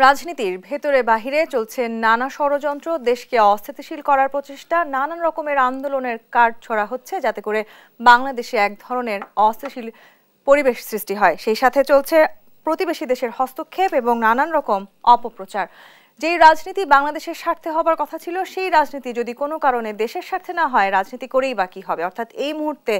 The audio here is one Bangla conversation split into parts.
রাজনীতির ভেতরে বাহিরে চলছে নানা ষড়যন্ত্র, দেশকে অস্থিতিশীল করার প্রচেষ্টা, নানান রকমের আন্দোলনের কার্ড ছড়া হচ্ছে যাতে করে বাংলাদেশে এক ধরনের অস্থিতিশীল পরিবেশ সৃষ্টি হয়। সেই সাথে চলছে প্রতিবেশী দেশের হস্তক্ষেপ এবং নানান রকম অপপ্রচার। যেই রাজনীতি বাংলাদেশের স্বার্থে হবার কথা ছিল, সেই রাজনীতি যদি কোনো কারণে দেশের স্বার্থে না হয়, রাজনীতি করেই বা কি হবে? অর্থাৎ এই মুহূর্তে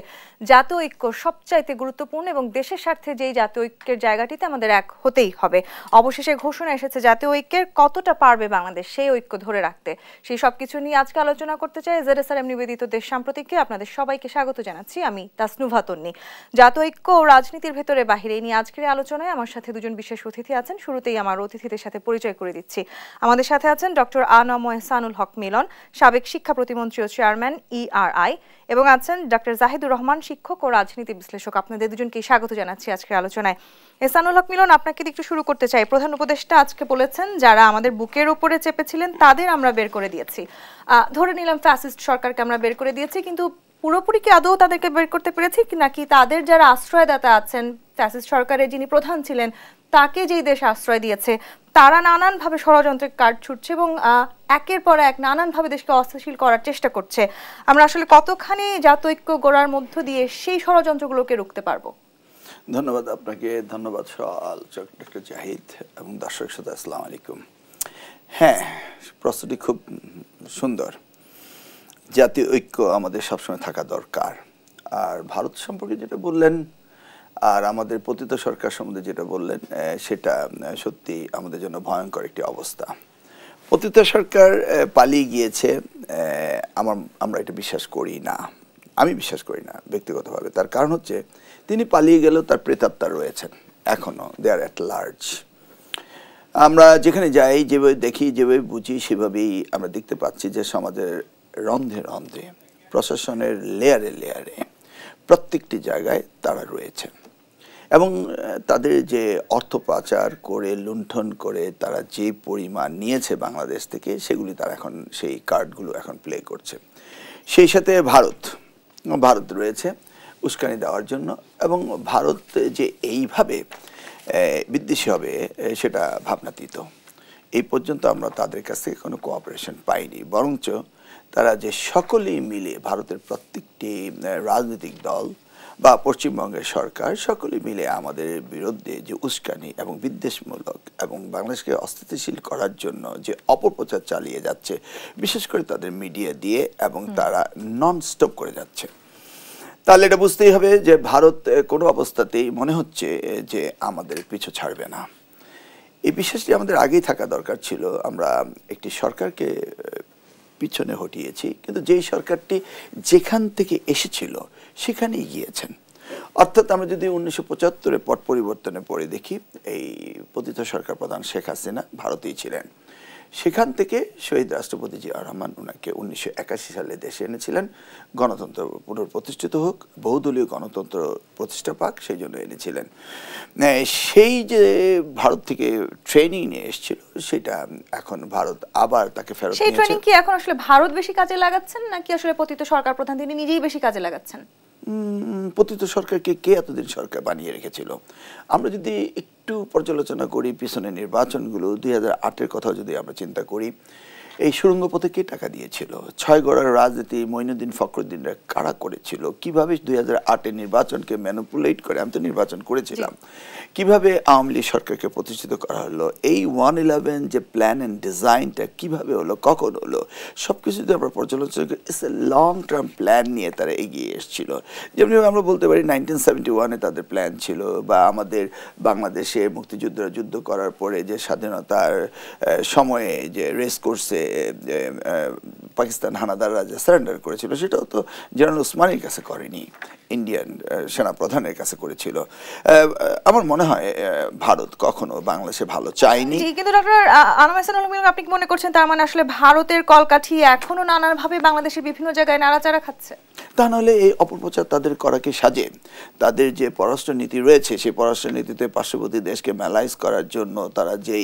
জাতীয় ঐক্য সবচাইতে গুরুত্বপূর্ণ এবং দেশের স্বার্থে যেই জাতীয় ঐক্যের জায়গাটিতে আমাদের এক হতেই হবে। অবশেষে ঘোষণা এসেছে জাতীয় ঐক্যের, কতটা পারবে বাংলাদেশ সেই ঐক্য ধরে রাখতে, সেই সব কিছু নিয়ে আজকে আলোচনা করতে চাই। ZSRM নিবেদিত দেশ সাম্প্রতিককে আপনাদের সবাইকে স্বাগত জানাচ্ছি। আমি তাসনুভা তন্নি। জাতীয় ঐক্য ও রাজনীতির ভেতরে বাহিরে নিয়ে আজকের আলোচনায় আমার সাথে দুজন বিশেষ অতিথি আছেন। শুরুতেই আমার অতিথিদের সাথে পরিচয় করে দিচ্ছি। আমাদের সাথে আছেন ডক্টর আনম এহসানুল হক মিলন, সাবেক শিক্ষা প্রতিমন্ত্রী ও চেয়ারম্যান ERI, এবং আছেন ডক্টর জাহিদুর রহমান, শিক্ষক ও রাজনীতি বিশ্লেষক। আপনাদের দুজনকে স্বাগত জানাচ্ছি আজকের আলোচনায়। এহসানুল হক মিলন, আপনাকে একটু শুরু করতে চাই। প্রধান উপদেষ্টা আজকে বলেছেন, যারা আমাদের বুকের উপরে চেপেছিলেন তাদের আমরা বের করে দিয়েছি। ধরে নিলাম ফ্যাসিস্ট সরকারকে আমরা বের করে দিয়েছি, কিন্তু পুরোপুরি কি আদৌ তাদেরকে বের করতে পেরেছি নাকি তাদের যারা আশ্রয়দাতা আছেন, ফ্যাসিস্ট সরকারের যিনি প্রধান ছিলেন তাকে যেই দেশ আশ্রয় দিয়েছে, তারা নানানভাবে ষড়যন্ত্রের কার্ড ছুটছে এবং একের পর এক নানানভাবে দেশকে অস্থিতিশীল করার চেষ্টা করছে। আমরা আসলে কতখানি জাতীয় ঐক্য গড়ার মধ্য দিয়ে সেই ষড়যন্ত্রগুলোকে রুখতে পারবো? ধন্যবাদ আপনাকে, ধন্যবাদ সহ-আলোচক ডক্টর জাহিদ এবং দর্শক শ্রোতা, আসসালামু আলাইকুম। হ্যাঁ, প্রশ্নটি খুব সুন্দর। জাতীয় ঐক্য আমাদের সবসময় থাকা দরকার। আর ভারত সম্পর্কে যেটা বললেন আর আমাদের পতিত সরকার সম্বন্ধে যেটা বললেন, সেটা সত্যি আমাদের জন্য ভয়ঙ্কর একটি অবস্থা। পতিত সরকার পালিয়ে গিয়েছে, আমরা এটা বিশ্বাস করি না। আমি বিশ্বাস করি না ব্যক্তিগতভাবে। তার কারণ হচ্ছে, তিনি পালিয়ে গেলেও তার প্রেতাত্মা রয়েছেন এখনও, দে আর অ্যাট লার্জ। আমরা যেখানে যাই, যেভাবে দেখি, যেভাবে বুঝি, সেভাবেই আমরা দেখতে পাচ্ছি যে সমাজের রন্ধ্রে রন্ধ্রে, প্রশাসনের লেয়ারে লেয়ারে, প্রত্যেকটি জায়গায় তারা রয়েছে। এবং তাদের যে অর্থ পাচার করে, লুণ্ঠন করে তারা যে পরিমাণ নিয়েছে বাংলাদেশ থেকে, সেগুলি তারা এখন সেই কার্ডগুলো এখন প্লে করছে। সেই সাথে ভারত রয়েছে উস্কানি দেওয়ার জন্য, এবং ভারত যে এইভাবে বিদ্বেষী হবে সেটা ভাবনাতীত। এই পর্যন্ত আমরা তাদের কাছ থেকে কোনো কোঅপারেশন পাইনি, বরঞ্চ তারা যে সকলেই মিলে, ভারতের প্রত্যেকটি রাজনৈতিক দল বা পশ্চিমবঙ্গের সরকার, সকলে মিলে আমাদের বিরুদ্ধে যে উস্কানি এবং বিদ্বেষমূলক এবং বাংলাদেশকে অস্থিতিশীল করার জন্য যে অপপ্রচার চালিয়ে যাচ্ছে, বিশেষ করে তাদের মিডিয়া দিয়ে, এবং তারা নন স্টপ করে যাচ্ছে। তাহলে এটা বুঝতেই হবে যে ভারত কোনো অবস্থাতেই মনে হচ্ছে যে আমাদের পিছু ছাড়বে না। এই বিশ্বাসটি আমাদের আগেই থাকা দরকার ছিল। আমরা একটি সরকারকে পিছনে হটিয়েছি, কিন্তু যেই সরকারটি যেখান থেকে এসেছিল সেখানেই গিয়েছেন। অর্থাৎ আমরা যদি 1975-এ পট পরিবর্তনে পড়ে দেখি, এই পতিত সরকার প্রধান শেখ হাসিনা ভারতেই ছিলেন। সেখান থেকে শহীদ রাষ্ট্রপতি জিয়া রহমান ওনাকে 1981 সালে দেশে এনেছিলেন। গণতন্ত্র পুনঃপ্রতিষ্ঠিত হোক, বহুদলীয় গণতন্ত্র প্রতিষ্ঠা পাক, সেই জন্য এনেছিলেন। সেই যে ভারত থেকে ট্রেনিং নিয়ে এসেছিল, সেটা এখন ভারত আবার তাকে ফেরত নিয়েছে। সেই ট্রেনিং কি এখন আসলে ভারত বেশি কাজে লাগাচ্ছেন নাকি আসলে পতিত সরকার প্রধান তিনি নিজেই বেশি কাজে লাগাচ্ছেন? পতিত সরকারকে কে এতদিন সরকার বানিয়ে রেখেছিল? আমরা যদি একটু পর্যালোচনা করি পিছনে নির্বাচনগুলো, 2008-এর কথা যদি আমরা চিন্তা করি, এই সুড়ঙ্গ পথে কে টাকা দিয়েছিল? 6 গড়ার রাজনীতি মঈনুদ্দিন ফখরুদ্দিনরা কারা করেছিল? কিভাবে 2008-এর নির্বাচনকে ম্যানিপুলেট করে, আমি তো নির্বাচন করেছিলাম, কিভাবে আওয়ামী লীগ সরকারকে প্রতিষ্ঠিত করা হলো, এই 111 যে প্ল্যান অ্যান্ড ডিজাইনটা কিভাবে হলো, কখন হলো, সব কিছু যদি আমরা পর্যালোচনা করি, it's a long term plan নিয়ে তারা এগিয়ে এসেছিল। যেমনিভাবে আমরা বলতে পারি 1971-এ তাদের প্ল্যান ছিল, বা আমাদের বাংলাদেশে মুক্তিযুদ্ধরা যুদ্ধ করার পরে যে স্বাধীনতার সময়ে যে রেস কোর্সে পাকিস্তান হানাদাররা যে সারেন্ডার করেছিল, সেটাও তো জেনারেল ওসমানীর কাছে করেনি, ইন্ডিয়ান সেনাপ্রধানের কাছে করেছিল। আমার মনে হয় ভারত কখনো বাংলাদেশে ভালো চায়নি। কিন্তু ডক্টর আনম এহসানুল মিলন, আপনি কি মনে করছেন তার মানে আসলে ভারতের কলকাঠি এখনো নানানভাবে বাংলাদেশের বিভিন্ন জায়গায় নাড়াচাড়া খাচ্ছে? তা নাহলে এই অপপ্রচার তাদের করা কি সাজে? তাদের যে পররাষ্ট্রনীতি রয়েছে, সেই পররাষ্ট্রনীতিতে পার্শ্ববর্তী দেশকে ম্যালাইজ করার জন্য তারা যে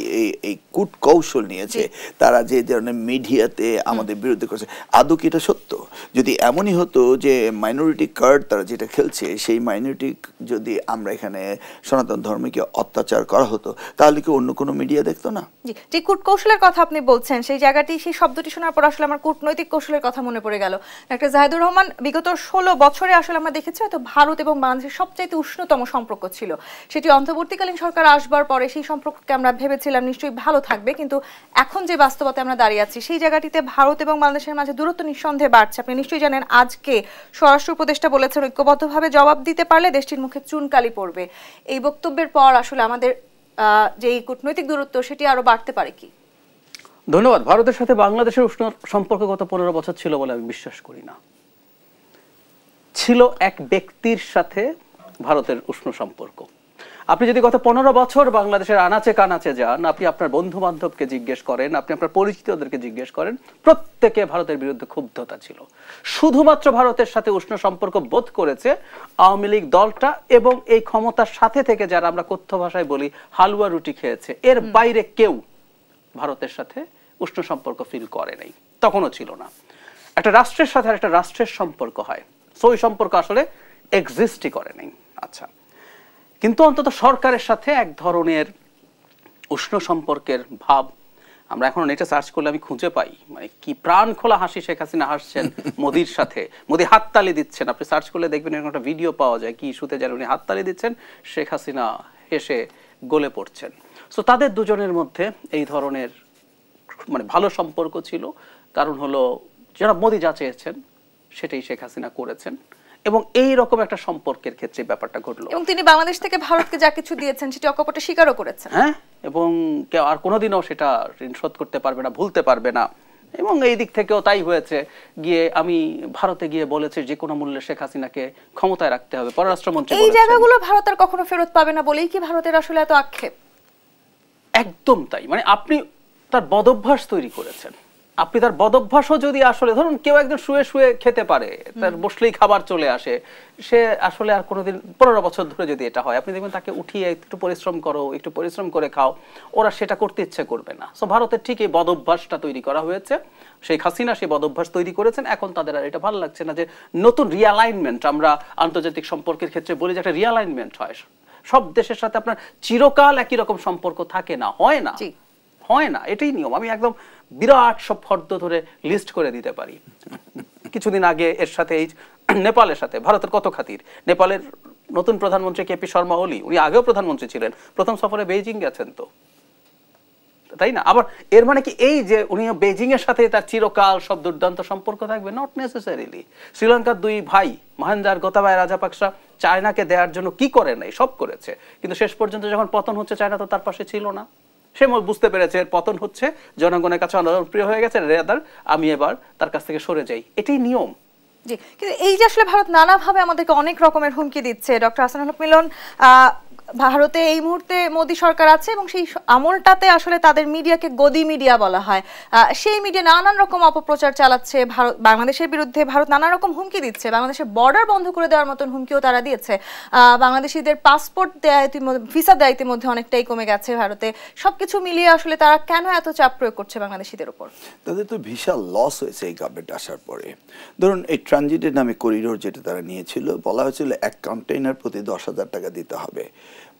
এই কূট কৌশল নিয়েছে, তারা যে ধরনের মিডিয়াতে আমাদের বিরুদ্ধে করেছে, আদৌ কি এটা সত্য? যদি এমনই হতো যে মাইনরিটি কার্ড তারা যেটা খেলছে সেই মাইনরিটি যদি আমরা এখানে সনাতন ধর্মকে অত্যাচার করা হতো তাহলে কি অন্য কোনো মিডিয়া দেখতো না? জি, যে কূটকৌশলের কথা আপনি বলছেন সেই জায়গাটি, সেই শব্দটি শোনার পর আসলে আমার কূটনৈতিক কৌশলের কথা মনে পড়ে গেল। ডক্টর জাহিদুর রহমান, বিগত 16 বছরে আসলে আমরা দেখেছি হয়তো ভারত এবং বাংলাদেশের সবচাইতে উষ্ণতম সম্পর্ক ছিল। সেটি অন্তর্বর্তীকালীন সরকার আসবার পরে সেই সম্পর্ককে আমরা ভেবেছিলাম নিশ্চয়ই ভালো থাকবে, কিন্তু এখন যে বাস্তবতায় আমরা দাঁড়িয়ে আছি সেই জায়গাটিতে ভারত এবং বাংলাদেশের মাঝে দূরত্ব নিঃসন্দেহে বাড়ছে। আপনি নিশ্চয়ই জানেন আজকে স্বরাষ্ট্র উপদেষ্টা বলেছেন ঐক্যবদ্ধভাবে জবাব দিতে পারলে দেশটির মুখে চুনকালি পড়বে। এই বক্তব্যের পর আসলে আমাদের যে কূটনৈতিক দূরত্ব সেটি আরো বাড়তে পারে কি? ধন্যবাদ। ভারতের সাথে বাংলাদেশের উষ্ণ সম্পর্ক গত 15 বছর ছিল বলে আমি বিশ্বাস করি না। ছিল এক ব্যক্তির সাথে ভারতের উষ্ণ সম্পর্ক। আপনি যদি গত 15 বছর বাংলাদেশের আনাচে কানাচে যান, আপনি আপনার বন্ধু বান্ধবকে জিজ্ঞেস করেন, আপনি আপনার পরিচিতদেরকে জিজ্ঞেস করেন, প্রত্যেকে ভারতের বিরুদ্ধে ক্ষুব্ধতা ছিল। শুধুমাত্র ভারতের সাথে উষ্ণ সম্পর্ক বোধ করেছে আওয়ামী লীগ দলটা এবং এই ক্ষমতার সাথে থেকে যারা আমরা কথ্য ভাষায় বলি হালুয়া রুটি খেয়েছে, এর বাইরে কেউ ভারতের সাথে উষ্ণ সম্পর্ক ফিল করে নাই, তখনও ছিল না। একটা রাষ্ট্রের সাথে আর একটা রাষ্ট্রের সম্পর্ক হয়, সো ওই সম্পর্ক আসলে এক্সিস্টই করে নাই। আচ্ছা, কিন্তু অন্তত সরকারের সাথে এক ধরনের উষ্ণ সম্পর্কের ভাব আমরা এখন নেটে সার্চ করলে আমি খুঁজে পাই। মানে কি প্রাণ খোলা হাসি শেখ হাসিনা হাসছেন মোদির সাথে, মোদি হাততালি দিচ্ছেন। আপনি সার্চ করলে দেখবেন এরকম একটা ভিডিও পাওয়া যায়, কি ইস্যুতে যেন উনি হাততালি দিচ্ছেন, শেখ হাসিনা হেসে গলে পড়ছেন। সো তাদের দুজনের মধ্যে এই ধরনের মানে ভালো সম্পর্ক ছিল। কারণ হলো যারা মোদি যা চেয়েছেন সেটাই শেখ হাসিনা করেছেন, এবং এই রকম একটা সম্পর্কের ক্ষেত্রে ব্যাপারটা ঘটলো। এবং তিনি বাংলাদেশ থেকে ভারতকে যা কিছু দিয়েছেন সেটি অকপটে স্বীকারও করেছেন। হ্যাঁ, এবং কেউ আর কোনোদিনও সেটা ঋণ শোধ করতে পারবে না, ভুলতে পারবে না। এবং এই দিক থেকেও তাই হয়েছে। গিয়ে আমি ভারতে গিয়ে বলেছি যে কোনো মূল্যে শেখ হাসিনাকে ক্ষমতায় রাখতে হবে, পররাষ্ট্রমন্ত্রী এই জায়গাগুলো ভারত আর কখনো ফেরত পাবে না বলেই কি ভারতের আসলে এত আক্ষেপ? একদম তাই। মানে আপনি তার বদভ্যাস তৈরি করেছেন। আপনি তার বদভ্যাসও যদি আসলে ধরুন কেউ একজন শুয়ে শুয়ে খেতে পারে, তার বসলেই খাবার চলে আসে, সে আসলে আর কোনোদিন 15 বছর ধরে যদি এটা হয়, আপনি দেখবেন তাকে উঠিয়ে একটু পরিশ্রম করো, একটু পরিশ্রম করে খাও, ওরা সেটা করতে ইচ্ছে করবে না। সো ভারতের ঠিক এই বদভ্যাসটা তৈরি করা হয়েছে, শেখ হাসিনা সেই বদভ্যাস তৈরি করেছেন। এখন তাদের আর এটা ভালো লাগছে না যে নতুন রিঅ্যালাইনমেন্ট, আমরা আন্তর্জাতিক সম্পর্কের ক্ষেত্রে বলি যে একটা রিঅ্যালাইনমেন্ট হয়। সব দেশের সাথে আপনার চিরকাল একই রকম সম্পর্ক থাকে না, হয় না, হয় না, এটাই নিয়ম। আমি একদম বিরাট সব ফর্দ ধরে লিস্ট করে দিতে পারি। কিছুদিন আগে এর সাথে এই নেপালের সাথে ভারতের কত খাতির। নেপালের নতুন প্রধানমন্ত্রী কেপি শর্মা ওলি, উনি আগেও প্রধানমন্ত্রী ছিলেন, প্রথম সফরে বেইজিং গেছেন তো, তাই না? আবার এর মানে কি এই যে উনি বেইজিং এর সাথে তার চিরকাল সব দুর্দান্ত সম্পর্ক থাকবে? Not necessarily. শ্রীলঙ্কার দুই ভাই মহেন্দ্র গোতাবায়া রাজাপাকসা চায়নাকে দেওয়ার জন্য কি করে নাই, সব করেছে, কিন্তু শেষ পর্যন্ত যখন পতন হচ্ছে চায়না তো তার পাশে ছিল না। সে বুঝতে পেরেছে এর পতন হচ্ছে, জনগণের কাছে অনপ্রিয় হয়ে গেছে, রেদার আমি এবার তার কাছ থেকে সরে যাই, এটাই নিয়ম। জি, কিন্তু এই যে আসলে ভারত নানাভাবে আমাদেরকে অনেক রকমের হুমকি দিচ্ছে। ডক্টর হাসানুল হক মিলন, ভারতে এই মুহূর্তে মোদী সরকার আছে এবং সেই আমলটাতে আসলে তাদের মিডিয়াকে গদি মিডিয়া বলা হয়। সেই মিডিয়া নানান রকম অপপ্রচার চালাচ্ছে, ভারত বাংলাদেশের বিরুদ্ধে ভারত নানা রকম হুমকি দিচ্ছে। বাংলাদেশের বর্ডার বন্ধ করে দেওয়ার মতন হুমকিও তারা দিয়েছে। বাংলাদেশিদের পাসপোর্ট দেয়া ভিসা দেওয়া ইতিমধ্যে অনেকটাই কমে গেছে ভারতে। সবকিছু মিলিয়ে আসলে তারা কেন এত চাপ প্রয়োগ করছে বাংলাদেশিদের উপর? তাদের তো ভিসা লস হয়েছে এই গভর্নমেন্ট আসার পরে। ধরুন এই ট্রানজিটের নামে করিডোর যেটা তারা নিয়েছিল, বলা হয়েছিল এক কন্টেইনার প্রতি 10,000 টাকা দিতে হবে,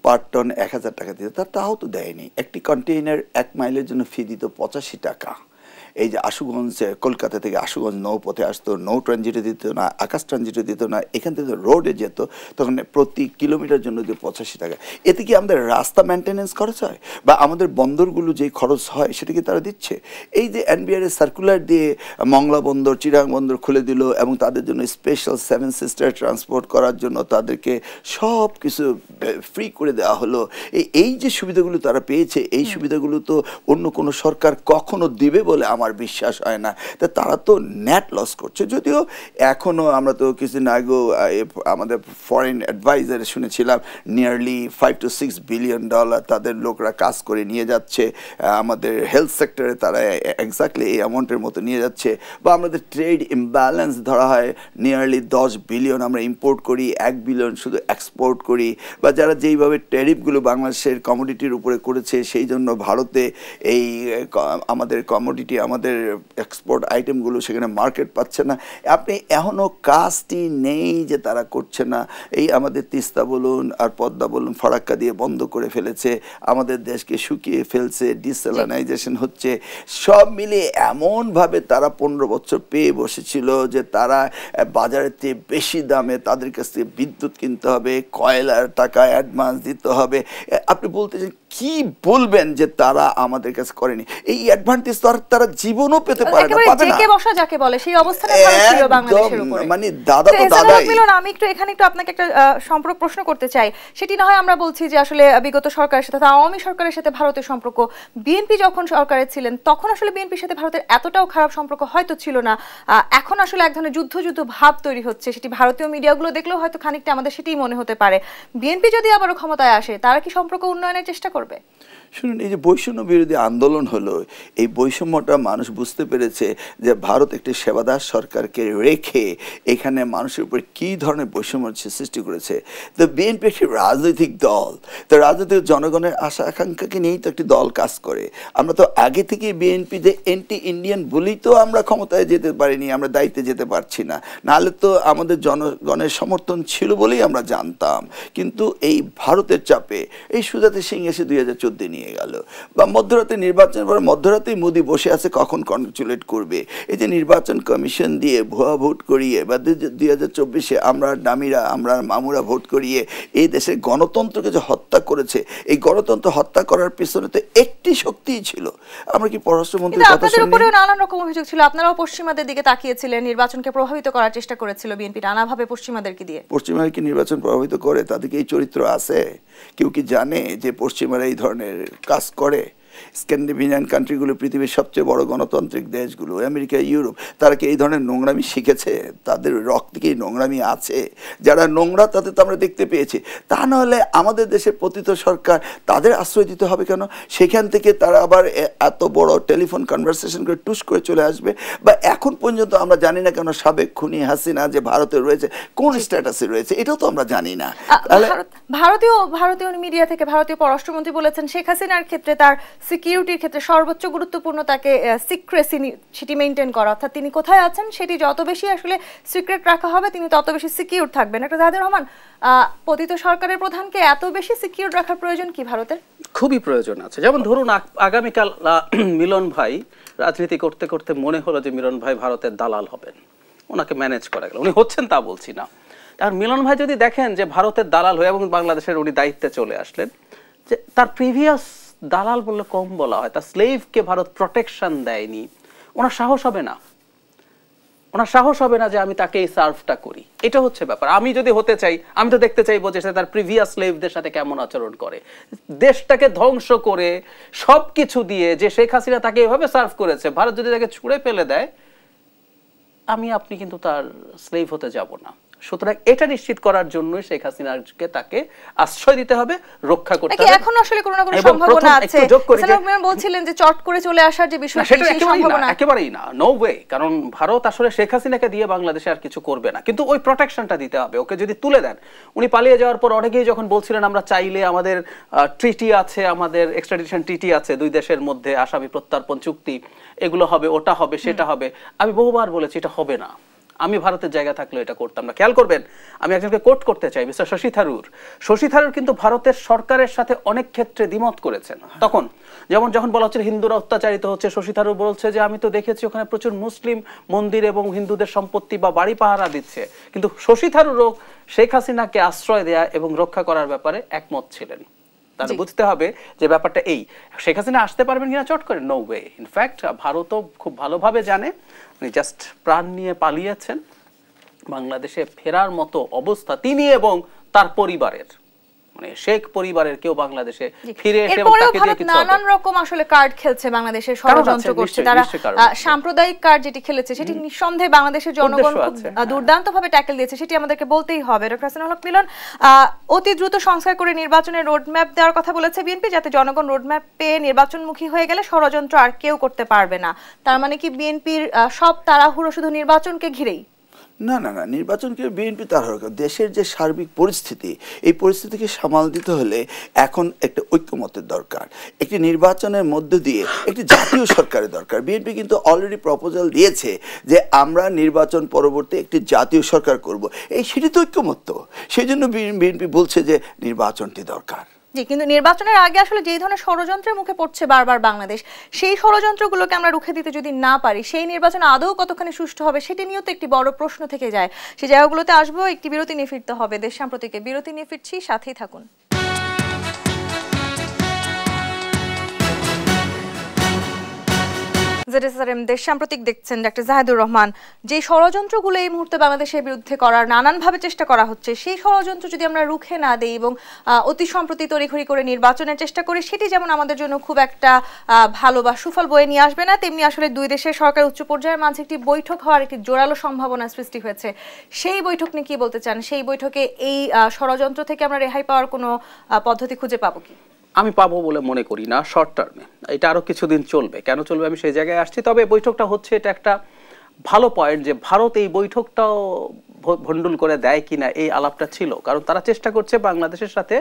পার টন 1,000 টাকা দিতে, তাও তো দেয়নি। একটি কন্টেইনার 1 মাইলের জন্য ফি দিত 85 টাকা। এই যে আশুগঞ্জ, কলকাতা থেকে আশুগঞ্জ নৌপথে আসতো, নৌ ট্রানজিটে দিত না, আকাশ ট্রানজিটে দিত না, এখান থেকে রোডে যেত, তখন প্রতি কিলোমিটার জন্য দিয়ে 85 টাকা। এতে কি আমাদের রাস্তা মেনটেন্যান্স খরচ হয়, বা আমাদের বন্দরগুলো যে খরচ হয় সেটা কি তারা দিচ্ছে? এই যে এনবিআর এর সার্কুলার দিয়ে মংলা বন্দর, চিরাং বন্দর খুলে দিল এবং তাদের জন্য স্পেশাল 7 সিস্টার ট্রান্সপোর্ট করার জন্য তাদেরকে সব কিছু ফ্রি করে দেওয়া হলো। এই যে সুবিধাগুলো তারা পেয়েছে, এই সুবিধাগুলো তো অন্য কোনো সরকার কখনো দিবে বলে আমার বিশ্বাস হয় না। তা তারা তো নেট লস করছে। যদিও এখনও আমরা তো কিছুদিন আগেও আমাদের ফরেন অ্যাডভাইজার শুনেছিলাম নিয়ারলি $5 to $6 বিলিয়ন তাদের লোকরা কাজ করে নিয়ে যাচ্ছে আমাদের হেলথ সেক্টরে, তারা এক্স্যাক্টলি এই অ্যামাউন্টের মতো নিয়ে যাচ্ছে। বা আমাদের ট্রেড ইমব্যালেন্স ধরা হয় নিয়ারলি 10 বিলিয়ন আমরা ইম্পোর্ট করি, 1 বিলিয়ন শুধু এক্সপোর্ট করি। বা যারা যেইভাবে ট্যারিফগুলো বাংলাদেশের কমোডিটির উপরে করেছে, সেই জন্য ভারতে এই আমাদের কমোডিটি আমাদের এক্সপোর্ট আইটেমগুলো সেখানে মার্কেট পাচ্ছে না। আপনি এখনও কাজটি নেই যে তারা করছে না। এই আমাদের তিস্তা বলুন আর পদ্মা বলুন ফারাক্কা দিয়ে বন্ধ করে ফেলেছে, আমাদের দেশকে শুকিয়ে ফেলছে, ডিসেলানাইজেশন হচ্ছে, সব মিলিয়ে এমনভাবে তারা 15 বছর পেয়ে বসেছিল যে তারা বাজারের চেয়ে বেশি দামে তাদের কাছ থেকে বিদ্যুৎ কিনতে হবে, কয়লার টাকা অ্যাডভান্স দিতে হবে। আপনি বলতে চান কি বলবেন যে তারা আমাদের কাছে করেনি? এই অ্যাডভান্টেজ তো আর তারা জীবনও পেতে পারে না, পাবে না। জেকে বসা যাকে বলে সেই অবস্থাটা ভালো ছিল বাংলাদেশের উপরে। মানে দাদা তো দাদাই। আমি এখানে একটু আপনাকে একটা সম্পর্ক প্রশ্ন করতে চাই। সেটি না হয় আমরা বলছি যে আসলে বিগত সরকারের সাথে, আওয়ামী সরকারের সাথে ভারতের সম্পর্ক, বিএনপি যখন সরকারে ছিলেন তখন আসলে বিএনপির সাথে ভারতের এতটাও খারাপ সম্পর্ক হয়তো ছিল না। এখন আসলে এক ধরনের যুদ্ধ ভাব তৈরি হচ্ছে, সেটি ভারতীয় মিডিয়াগুলো দেখলেও হয়তো খানিকটা আমাদের সেটাই মনে হতে পারে। বিএনপি যদি আবারও ক্ষমতায় আসে তারা কি সম্পর্ক উন্নয়নের চেষ্টা করবে? শুনুন, এই যে বৈষম্য বিরোধী আন্দোলন হলো, এই বৈষম্যটা মানুষ বুঝতে পেরেছে যে ভারত একটি সেবাদার সরকারকে রেখে এখানে মানুষের উপর কী ধরনের বৈষম্য সৃষ্টি করেছে। তো বিএনপি একটি রাজনৈতিক দল, তো রাজনৈতিক জনগণের আশা আকাঙ্ক্ষাকে নিয়েই তো একটি দল কাজ করে। আমরা তো আগে থেকে বিএনপি যে অ্যান্টি ইন্ডিয়ান বলেই তো আমরা ক্ষমতায় যেতে পারিনি, আমরা দায়িত্বে যেতে পারছি না, নাহলে তো আমাদের জনগণের সমর্থন ছিল বলেই আমরা জানতাম। কিন্তু এই ভারতের চাপে এই সুজাতা সিং এসে 2014 নিয়ে গেল, বা মধ্যরাতে নির্বাচনের পর মধ্যরাতেই মোদি বসে আছে কখন কনগ্রেচুলেট করবে। এই যে নির্বাচন কমিশন দিয়ে ভুয়া ভোট করিয়ে বা 2024 আমরা নামিরা আমরা মামুরা ভোট করিয়ে এই দেশের গণতন্ত্রকে যে হত্যা করেছে, এই গণতন্ত্র হত্যা করার পিছনে তো একটি শক্তিই ছিল। আমরা কি পররাষ্ট্রমন্ত্রীর কথা শুনি? আপনাদের উপরেও নানান রকম অভিযোগ ছিল, আপনারাও পশ্চিমাদের দিকে তাকিয়েছিলেন, নির্বাচনকে প্রভাবিত করার চেষ্টা করেছিল বিএনপি নানাভাবে পশ্চিমাদেরকে দিয়ে। পশ্চিমারা কি নির্বাচন প্রভাবিত করে? তাদেরকে এই চরিত্র আছে? কেউ কি জানে যে পশ্চিমারা এই ধরনের কাজ করে? স্ক্যান্ডিনেভিয়ান কান্ট্রিগুলো পৃথিবীর সবচেয়ে বড় গণতান্ত্রিক দেশগুলো, আমেরিকা, ইউরোপ, তারা কি এই ধরনের নোংরামি শিখেছে? তাদের রক্তে কি নোংরামি আছে? যারা নোংরা তাদের তো আমরা দেখতে পেয়েছি। তা নাহলে আমাদের দেশের পতিত সরকার তাদের আশ্রয় দিতে হবে কেন? সেখান থেকে তারা আবার এত বড় টেলিফোন কনভারসেশন করে টুস করে চলে আসবে। বা এখন পর্যন্ত আমরা জানি না কেন সাবেক খুনি হাসিনা যে ভারতে রয়েছে, কোন স্ট্যাটাসে রয়েছে, এটাও তো আমরা জানি না। ভারতীয় মিডিয়া থেকে ভারতীয় পররাষ্ট্রমন্ত্রী বলেছেন শেখ হাসিনার ক্ষেত্রে তার সিকিউরিটির ক্ষেত্রে সর্বোচ্চ গুরুত্বপূর্ণ তাকে সিক্রেসি সেটি মেইনটেইন করা, অর্থাৎ তিনি কোথায় আছেন সেটি যত বেশি আসলে সিক্রেট রাখা হবে তিনি তত বেশি সিকিউর থাকবেন। একটা জাহিদুর রহমান, পতিত সরকারের প্রধানকে এত বেশি সিকিউর রাখার প্রয়োজন কি ভারতের? খুবই প্রয়োজন আছে। যেমন ধরুন আগামীকাল মিলন ভাই রাজনীতি করতে করতে মনে হলো যে মিলন ভাই ভারতের দালাল হবেন, ওনাকে ম্যানেজ করা গেল, উনি হচ্ছেন তা বলছি না। আর মিলন ভাই যদি দেখেন যে ভারতের দালাল হয়ে এবং বাংলাদেশের উনি দায়িত্বে চলে আসলেন, যে তার প্রিভিয়াস দালাল বললে কম বলা হয়, তার স্লেভকে ভারত প্রোটেকশন দেয়নি, ওনার সাহস হবে না, ওনার সাহস হবে না যে আমি তাকে এই সার্ভটা করি। এটা হচ্ছে ব্যাপার। আমি যদি হতে চাই, আমি তো দেখতে চাইবো যে তার প্রিভিয়াস স্লেভদের সাথে কেমন আচরণ করে, দেশটাকে ধ্বংস করে সবকিছু দিয়ে যে শেখ হাসিনা তাকে এভাবে সার্ভ করেছে, ভারত যদি তাকে ছুঁড়ে ফেলে দেয়, আমি আপনি কিন্তু তার স্লেভ হতে যাব না। সুতরাং এটা নিশ্চিত করার জন্য শেখ হাসিনাকে তাকে আশ্রয় দিতে হবে, রক্ষা করতে হবে। এখন আসলে কোনো না কোনো সম্ভাবনা আছে? আপনি বলছিলেন যে চট করে চলে আসার যে বিষয়, সেটা একেবারেই না, নো ওয়ে। কারণ ভারত আসলে শেখ হাসিনাকে দিয়ে বাংলাদেশে আর কিছু করবে না, কিন্তু ওই প্রোটেকশনটা দিতে হবে। ওকে যদি তুলে দেন, উনি পালিয়ে যাওয়ার পর অনেকেই যখন বলছিলেন আমরা চাইলে আমাদের ট্রিটি আছে, আমাদের এক্সট্রাডিশন ট্রিটি আছে দুই দেশের মধ্যে, আসামি প্রত্যর্পণ চুক্তি, এগুলো হবে, ওটা হবে, সেটা হবে, আমি বহুবার বলেছি এটা হবে না। আমি ভারতের জায়গা থাকলে এটা করতাম না। খেয়াল করবেন, আমি একজনকে কোট করতে চাই, মিস্টার শশী থারুর। শশী থারুর কিন্তু ভারতের সরকারের সাথে অনেক ক্ষেত্রে দ্বিমত করেছেন। তখন যখন বলা হচ্ছে হিন্দুরা অত্যাচারিত হচ্ছে, শশী থারুর বলছে যে আমি তো দেখেছি ওখানে প্রচুর মুসলিম মন্দির এবং হিন্দুদের সম্পত্তি বা বাড়ি পাহারা দিচ্ছে। কিন্তু শশী থারুরও শেখ হাসিনাকে আশ্রয় দেয়া এবং রক্ষা করার ব্যাপারে একমত ছিলেন। তাহলে বুঝতে হবে যে ব্যাপারটা এই, শেখ হাসিনা আসতে পারবেন কিনা চট করে, নো ওয়ে। ইনফ্যাক্ট ভারতও খুব ভালোভাবে জানে উনি জাস্ট প্রাণ নিয়ে পালিয়েছেন, বাংলাদেশে ফেরার মতো অবস্থা তিনি এবং তার পরিবারের, মানে শেখ পরিবারের কেউ বাংলাদেশে ফিরে এসে তাকে দিয়ে কিছু নানান রকম আসলে কার্ড খেলছে বাংলাদেশের, ষড়যন্ত্র করছে তারা। সাম্প্রদায়িক কার্ড যেটি খেলেছে সেটি নিঃসন্দেহে বাংলাদেশের জনগণ দুর্দান্তভাবে ট্যাকেল দিয়েছে, সেটি আমাদেরকে বলতেই হবে। ডক্টর হাসানুল হক মিলন, অতি দ্রুত সংস্কার করে নির্বাচনের রোডম্যাপ দেওয়ার কথা বলেছে বিএনপি, যাতে জনগণ রোডম্যাপ পেয়ে নির্বাচনমুখী হয়ে গেলে ষড়যন্ত্র আর কেউ করতে পারবে না। তার মানে কি বিএনপির সব তাড়াহুড়ো শুধু নির্বাচনকে ঘিরেই? না না না, নির্বাচনকে বিএনপি তাড়াহুড়ো করে, দেশের যে সার্বিক পরিস্থিতি, এই পরিস্থিতিকে সামাল দিতে হলে এখন একটা ঐক্যমতের দরকার। একটি নির্বাচনের মধ্য দিয়ে একটি জাতীয় সরকারের দরকার। বিএনপি কিন্তু অলরেডি প্রপোজাল দিয়েছে যে আমরা নির্বাচন পরবর্তী একটি জাতীয় সরকার করব, সেটি তো ঐক্যমত্য। সেই জন্য বিএনপি বলছে যে নির্বাচনটি দরকার। জি, কিন্তু নির্বাচনের আগে আসলে যেই ধরনের ষড়যন্ত্রের মুখে পড়ছে বারবার বাংলাদেশ, সেই ষড়যন্ত্রগুলোকে আমরা রুখে দিতে যদি না পারি, সেই নির্বাচন আদৌ কতখানি সুষ্ঠু হবে সেটি নিয়েও তো একটি বড় প্রশ্ন থেকে যায়। সেই জায়গাগুলোতে আসবো, একটি বিরতি নিয়ে ফিরতে হবে। দেশ সাম্প্রতিকে বিরতি নিয়ে ফিরছি, সাথেই থাকুন। দেশ সাম্প্রতিক দেখছেন, ডক্টর জাহিদুর রহমান। যে ষড়যন্ত্রগুলো এই মুহূর্তে বাংলাদেশের বিরুদ্ধে করার নানানভাবে চেষ্টা করা হচ্ছে, সেই ষড়যন্ত্র যদি আমরা রুখে না দেই এবং অতি সম্প্রতি তড়িঘড়ি করে নির্বাচনের চেষ্টা করি, সেটি যেমন আমাদের জন্য খুব একটা ভালো বা সুফল বয়ে নিয়ে আসবে না, তেমনি আসলে দুই দেশের সরকার উচ্চ পর্যায়ের মাঝে একটি বৈঠক হওয়ার একটি জোরালো সম্ভাবনা সৃষ্টি হয়েছে। সেই বৈঠক নিয়ে কি বলতে চান? সেই বৈঠকে এই ষড়যন্ত্র থেকে আমরা রেহাই পাওয়ার কোনো পদ্ধতি খুঁজে পাবো কি? আমি পাবো বলে মনে করি না শর্ট টার্মে। এটা আরো কিছুদিন চলবে। কেন চলবে আমি সেই জায়গায় আসছি। তবে বৈঠকটা হচ্ছে, এটা একটা ভালো পয়েন্ট যে ভারত এই বৈঠকটাও ভন্ডুল করে দেয় কিনা, এই আলাপটা ছিল। কারণ তারা চেষ্টা করছে বাংলাদেশের সাথে,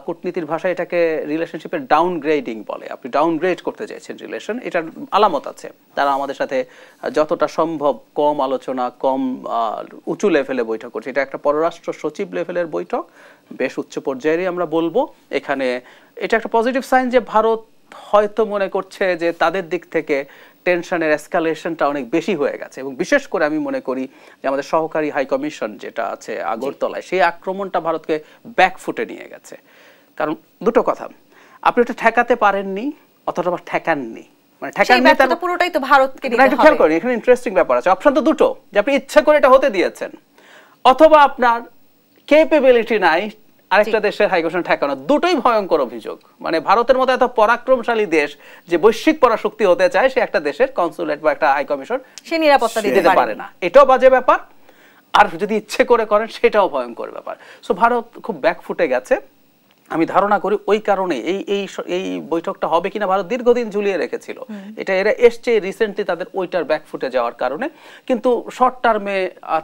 কূটনীতির ভাষায় এটাকে রিলেশনশিপের ডাউনগ্রেডিং বলে। আপনি ডাউনগ্রেড করতে চাইছেন রিলেশন, এটার আলামত আছে। তারা আমাদের সাথে যতটা সম্ভব কম আলোচনা, কম উঁচু লেভেলে বৈঠক করছে। এটা একটা পররাষ্ট্র সচিব লেভেলের বৈঠক, বেশ উচ্চ পর্যায়েরই আমরা বলবো। এখানে এটা একটা পজিটিভ সাইন যে ভারত হয়তো মনে করছে যে তাদের দিক থেকে টেনশনের এসকালেশনটা অনেক বেশি হয়ে গেছে। এবং বিশেষ করে আমি মনে করি যে আমাদের সহকারী হাই কমিশন যেটা আছে আগরতলায়, সেই আক্রমণটা ভারতকে ব্যাকফুটে নিয়ে গেছে। কারণ দুটো কথা, আপনি ওটা ঠেকাতে পারেননি অথবা ঠেকাননি, মানে ঠেকাননি তার পুরোটাই তো ভারতকে নিতে হবে। খেয়াল করেন, এখানে ইন্টারেস্টিং ব্যাপার আছে। অপশন তো দুটো, যে আপনি ইচ্ছা করে এটা হতে দিয়েছেন, অথবা আপনার ক্যাপাবিলিটি নাই আরেকটা দেশের হাইকমিশন ঠেকানো। দুটোই ভয়ঙ্কর অভিযোগ। মানে ভারতের মতো এত পরাক্রমশালী দেশ যে বৈশ্বিক পরাশক্তি হতে চায়, সে একটা দেশের কনসুলেট বা একটা হাইকমিশন সে নিরাপত্তা দিতে পারে না, এটাও বাজে ব্যাপার। আর যদি ইচ্ছে করে করেন সেটাও ভয়ঙ্কর ব্যাপার। সো ভারত খুব ব্যাকফুটে গেছে। আমি ধারণা করি ওই কারণে এই বৈঠকটা হবে কিনা ভারত দীর্ঘদিন ঝুলিয়ে রেখেছিল। এটা এরা এসছে রিসেন্টলি তাদের ওইটার ব্যাকফুটে যাওয়ার কারণে। কিন্তু শর্ট টার্মে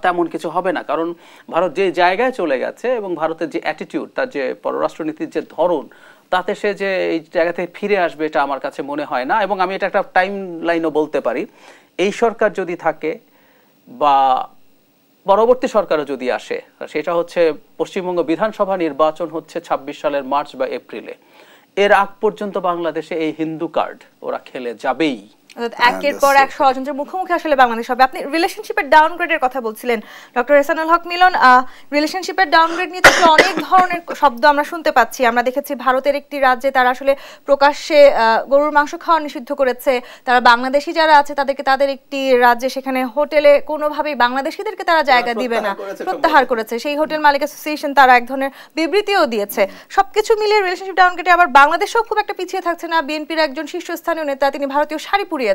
তেমন কিছু হবে না, কারণ ভারত যে জায়গায় চলে গেছে এবং ভারতের যে অ্যাটিটিউড, তার যে পররাষ্ট্রনীতির যে ধরন, তাতে সে যে এই জায়গা থেকে ফিরে আসবে এটা আমার কাছে মনে হয় না। এবং আমি এটা একটা টাইম লাইনও বলতে পারি, এই সরকার যদি থাকে বা পরবর্তী সরকারও যদি আসে, সেটা হচ্ছে পশ্চিমবঙ্গ বিধানসভা নির্বাচন হচ্ছে 26 সালের মার্চ বা এপ্রিলে। এর আগ পর্যন্ত বাংলাদেশে এই হিন্দু কার্ড ওরা খেলে যাবেই। একের পর এক ষড়যন্ত্রের মুখোমুখি আসলে বাংলাদেশ হবে। আপনি রিলেশনশিপের ডাউনগ্রেডের কথা বলছিলেন ডক্টর এহসানুল হক মিলন। রিলেশনশিপের ডাউনগ্রেড নিয়ে তো অনেক ধরনের শব্দ আমরা শুনতে পাচ্ছি। আমরা দেখেছি ভারতের একটি রাজ্যে তারা আসলে প্রকাশ্যে গরুর মাংস খাওয়া নিষিদ্ধ করেছে। তারা বাংলাদেশি যারা আছে তাদেরকে তাদের একটি রাজ্যে সেখানে হোটেলে কোনোভাবেই বাংলাদেশিদেরকে তারা জায়গা দিবে না, প্রত্যাহার করেছে। সেই হোটেল মালিক অ্যাসোসিয়েশন তারা এক ধরনের বিবৃতিও দিয়েছে। সবকিছু মিলিয়ে রিলেশনশিপ ডাউনগ্রেডে আবার বাংলাদেশও খুব একটা পিছিয়ে থাকছে না। বিএনপির একজন শীর্ষস্থানীয় নেতা, তিনি ভারতীয় শাড়ি পরিয়েছেন।